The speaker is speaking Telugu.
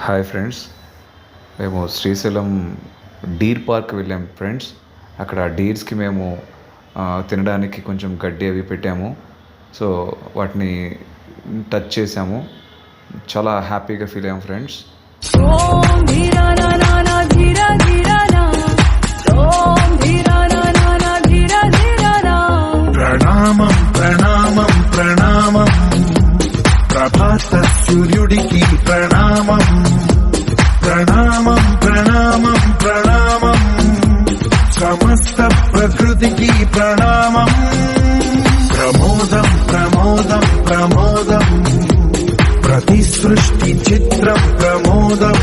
హాయ్ ఫ్రెండ్స్, మేము శ్రీశైలం డీర్ పార్క్ వెళ్ళాం ఫ్రెండ్స్. అక్కడ డీర్స్కి మేము తినడానికి కొంచెం గడ్డి అవి పెట్టాము. సో వాటిని టచ్ చేసాము. చాలా హ్యాపీగా ఫీల్ అయ్యాం ఫ్రెండ్స్. ప్రణామం ప్రణామం ప్రణామం ప్రభాత సూర్యుడికి ప్రణామం. ప్రణామం ప్రణామం ప్రణామం సమస్త ప్రకృతికి ప్రణామం. ప్రమోదం ప్రమోదం ప్రమోదం ప్రతి సృష్టి చిత్రం ప్రమోదం.